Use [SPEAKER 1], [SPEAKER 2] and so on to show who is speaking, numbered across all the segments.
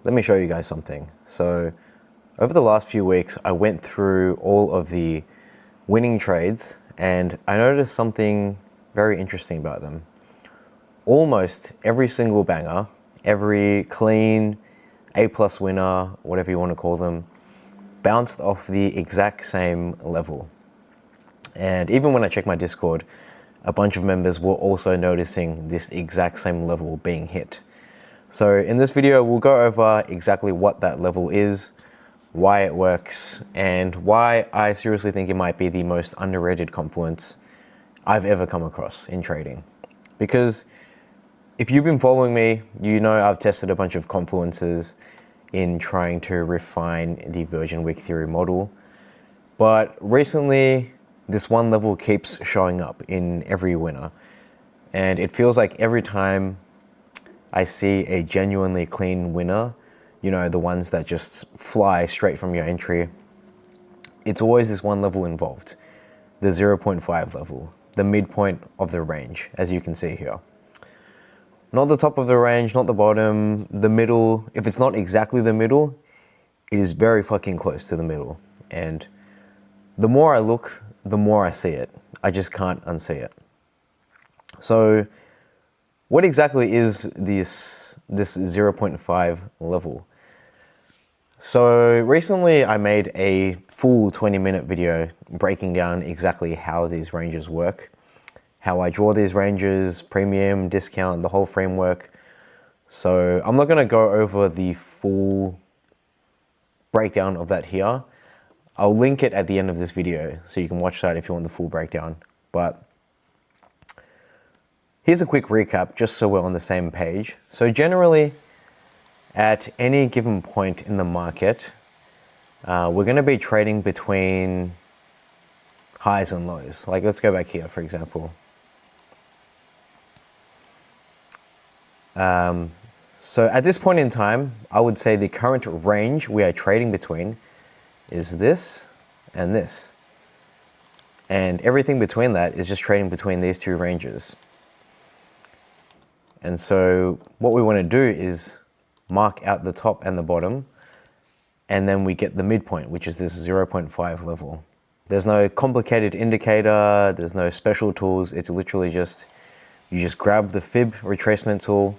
[SPEAKER 1] let me show you guys something. So over the last few weeks, I went through all of the winning trades and I noticed something very interesting about them. Almost every single banger, every clean A+ winner, whatever you want to call them, bounced off the exact same level. And even when I check my Discord, a bunch of members were also noticing this exact same level being hit. So in this video, we'll go over exactly what that level is, why it works, and why I seriously think it might be the most underrated confluence I've ever come across in trading. Because if you've been following me, you know I've tested a bunch of confluences in trying to refine the Virgin Wick Theory model. But recently, this one level keeps showing up in every winner. And it feels like every time I see a genuinely clean winner, you know, the ones that just fly straight from your entry, it's always this one level involved, the 0.5 level, the midpoint of the range, as you can see here. Not the top of the range, not the bottom, the middle. If it's not exactly the middle, it is very fucking close to the middle. And the more I look, the more I see it. I just can't unsee it. So what exactly is this 0.5 level? So recently I made a full 20-minute video breaking down exactly how these ranges work, how I draw these ranges, premium, discount, the whole framework. So I'm not gonna go over the full breakdown of that here. I'll link it at the end of this video so you can watch that if you want the full breakdown. But here's a quick recap just so we're on the same page. So generally, at any given point in the market, we're gonna be trading between highs and lows. Like let's go back here, for example. So at this point in time, I would say the current range we are trading between is this and this. And everything between that is just trading between these two ranges. And so what we want to do is mark out the top and the bottom, and then we get the midpoint, which is this 0.5 level. There's no complicated indicator, there's no special tools. It's literally just, you just grab the fib retracement tool,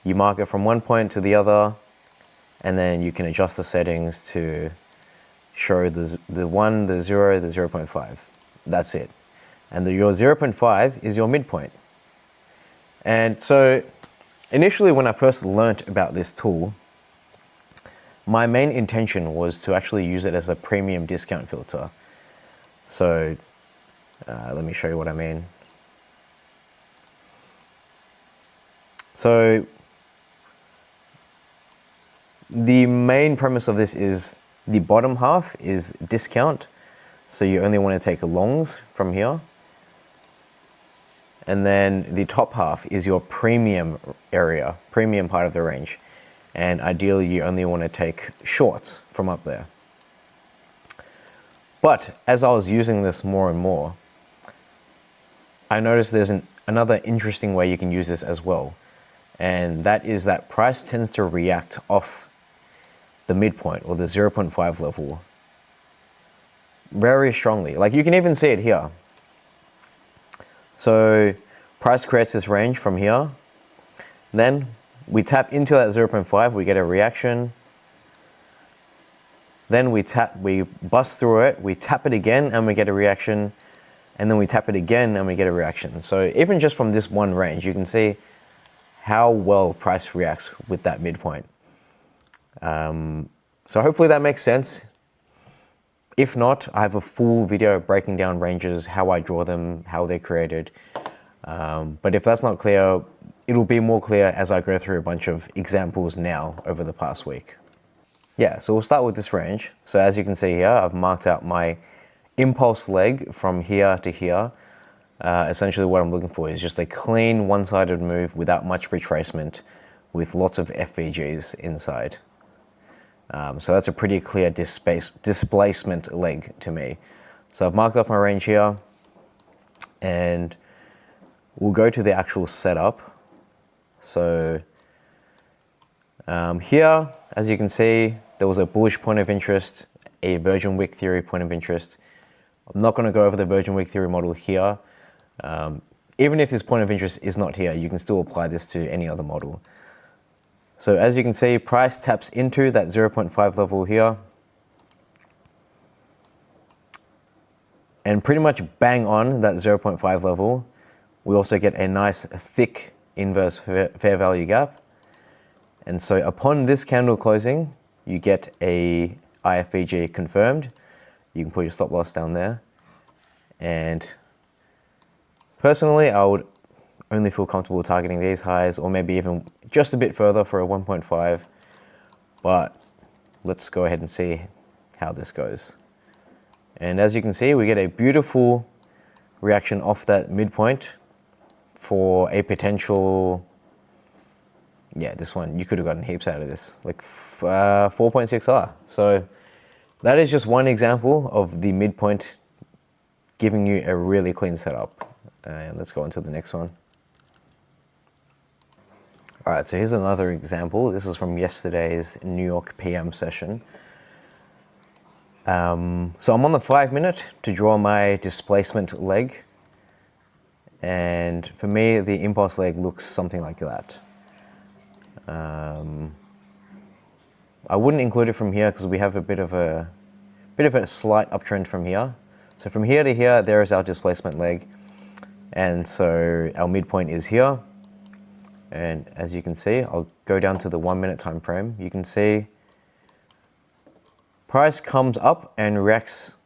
[SPEAKER 1] you mark it from one point to the other, and then you can adjust the settings to show the 1, the 0, the 0.5. That's it. And your 0.5 is your midpoint. And so initially when I first learnt about this tool, my main intention was to actually use it as a premium discount filter. So let me show you what I mean. So the main premise of this is the bottom half is discount. So you only want to take longs from here. And then the top half is your premium area, premium part of the range. And ideally you only want to take shorts from up there. But as I was using this more and more, I noticed there's another interesting way you can use this as well. And that is that price tends to react off the midpoint or the 0.5 level very strongly. Like you can even see it here. So price creates this range from here. Then we tap into that 0.5, we get a reaction. Then we bust through it, we tap it again and we get a reaction. And then we tap it again and we get a reaction. So even just from this one range, you can see how well price reacts with that midpoint. So hopefully that makes sense. If not, I have a full video breaking down ranges, how I draw them, how they're created. But if that's not clear, it'll be more clear as I go through a bunch of examples now over the past week. Yeah, so we'll start with this range. So as you can see here, I've marked out my impulse leg from here to here. Essentially what I'm looking for is just a clean one-sided move without much retracement with lots of FVGs inside. So that's a pretty clear displacement leg to me. So I've marked off my range here and we'll go to the actual setup. So Here, as you can see, there was a bullish point of interest, a Virgin Wick Theory point of interest. I'm not going to go over the Virgin Wick Theory model here. Even if this point of interest is not here, you can still apply this to any other model. So as you can see, price taps into that 0.5 level here. And pretty much bang on that 0.5 level, we also get a nice thick inverse fair value gap. And so upon this candle closing, you get a IFVG confirmed. You can put your stop loss down there. And personally, I would only feel comfortable targeting these highs, or maybe even just a bit further for a 1.5. But let's go ahead and see how this goes. And as you can see, we get a beautiful reaction off that midpoint for a potential, yeah, this one, you could have gotten heaps out of this, like 4.6R. So that is just one example of the midpoint giving you a really clean setup. And let's go on to the next one. All right, so here's another example. This is from yesterday's New York PM session. So I'm on the 5 minute to draw my displacement leg. And for me, the impulse leg looks something like that. I wouldn't include it from here because we have a bit of a slight uptrend from here. So from here to here, there is our displacement leg. And so our midpoint is here. And as you can see, I'll go down to the 1 minute time frame. You can see price comes up and reacts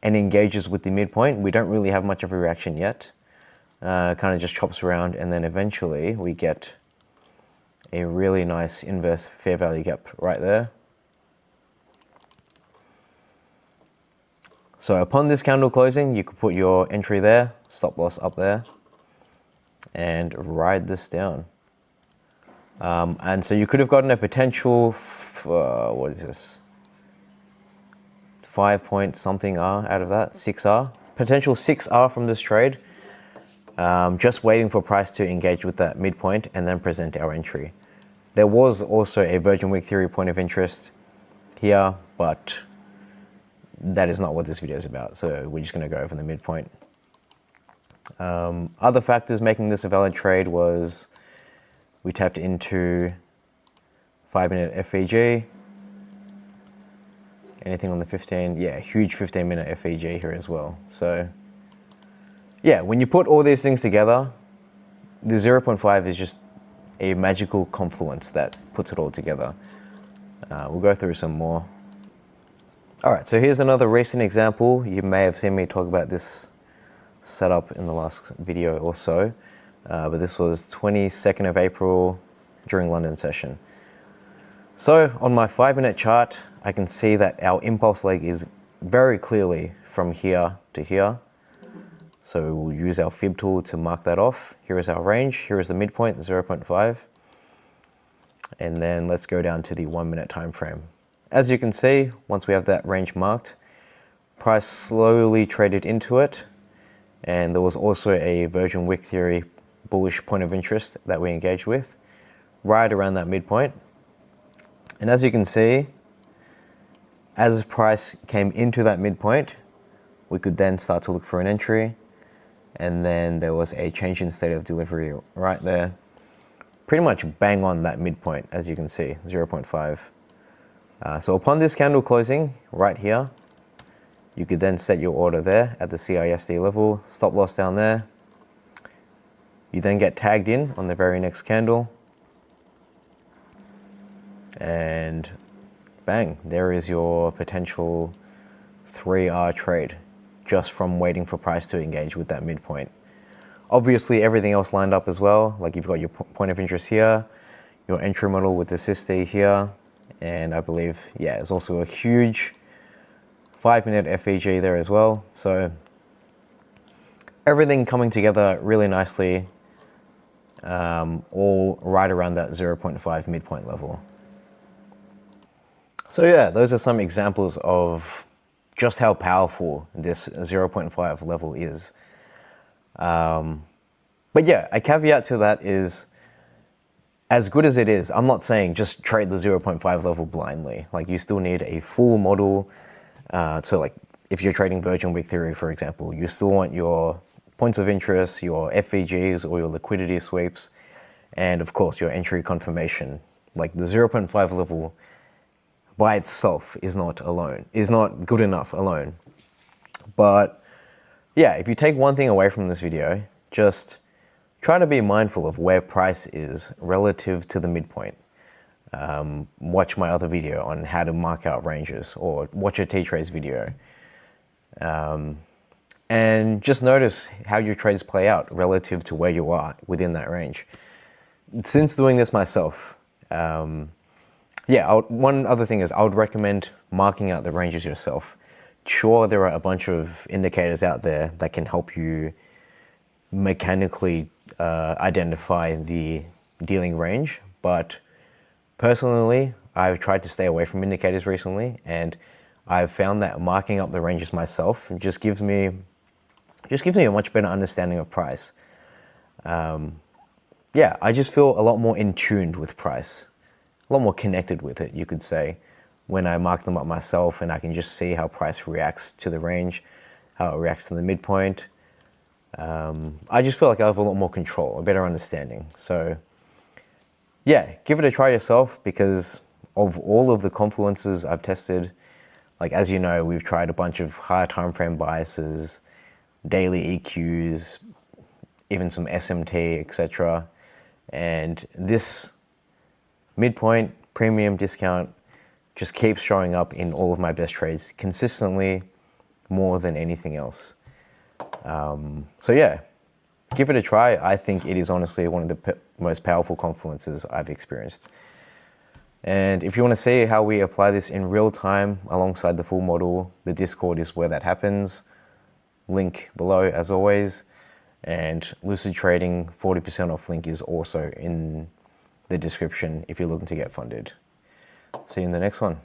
[SPEAKER 1] and engages with the midpoint. We don't really have much of a reaction yet. Kind of just chops around, and then eventually we get a really nice inverse fair value gap right there. So upon this candle closing, you could put your entry there, stop loss up there, and ride this down. And so you could have gotten a potential, what is this? 5 point something R out of that, 6R. Potential 6R from this trade. Just waiting for price to engage with that midpoint and then present our entry. There was also a Virgin Wick Theory point of interest here, but that is not what this video is about. So we're just gonna go over the midpoint. Other factors making this a valid trade was we tapped into 5 minute FVG. Anything on the 15, yeah, huge 15 minute FVG here as well. So yeah, when you put all these things together, the 0.5 is just a magical confluence that puts it all together. We'll go through some more. All right, so here's another recent example. You may have seen me talk about this setup in the last video or so, but this was 22nd of April during London session. So on my 5 minute chart, I can see that our impulse leg is very clearly from here to here. So we'll use our fib tool to mark that off. Here is our range, here is the midpoint, 0.5. And then let's go down to the 1 minute time frame. As you can see, once we have that range marked, price slowly traded into it. And there was also a Virgin Wick Theory bullish point of interest that we engaged with, right around that midpoint. And as you can see, as price came into that midpoint, we could then start to look for an entry. And then there was a change in state of delivery right there. Pretty much bang on that midpoint, as you can see, 0.5. So upon this candle closing right here, you could then set your order there at the CISD level, stop loss down there. You then get tagged in on the very next candle. And bang, there is your potential 3R trade just from waiting for price to engage with that midpoint. Obviously, everything else lined up as well. Like you've got your point of interest here, your entry model with the SISD here, and I believe, yeah, there's also a huge 5 minute FVG there as well. So everything coming together really nicely, all right around that 0.5 midpoint level. So yeah, those are some examples of just how powerful this 0.5 level is. But yeah, a caveat to that is as good as it is, I'm not saying just trade the 0.5 level blindly. Like, you still need a full model. So like if you're trading Virgin Wick Theory, for example, you still want your points of interest, your FVGs or your liquidity sweeps, and of course your entry confirmation. Like the 0.5 level by itself is not good enough alone. But yeah, if you take one thing away from this video, just try to be mindful of where price is relative to the midpoint. Watch my other video on how to mark out ranges, or watch a T-Trades video. And just notice how your trades play out relative to where you are within that range. Since doing this myself, one other thing is I would recommend marking out the ranges yourself. Sure, there are a bunch of indicators out there that can help you mechanically identify the dealing range, but personally, I've tried to stay away from indicators recently, and I've found that marking up the ranges myself just gives me a much better understanding of price. I just feel a lot more in tune with price, a lot more connected with it, you could say, when I mark them up myself, and I can just see how price reacts to the range, how it reacts to the midpoint. I just feel like I have a lot more control, a better understanding. So yeah, give it a try yourself, because of all of the confluences I've tested, like, as you know, we've tried a bunch of higher time frame biases, daily EQs, even some SMT, etc. And this midpoint premium discount just keeps showing up in all of my best trades consistently, more than anything else. So yeah, give it a try. I think it is honestly one of the most powerful confluences I've experienced. And if you want to see how we apply this in real time alongside the full model, the Discord is where that happens. Link below as always. And Lucid Trading 40% off link is also in the description if you're looking to get funded. See you in the next one.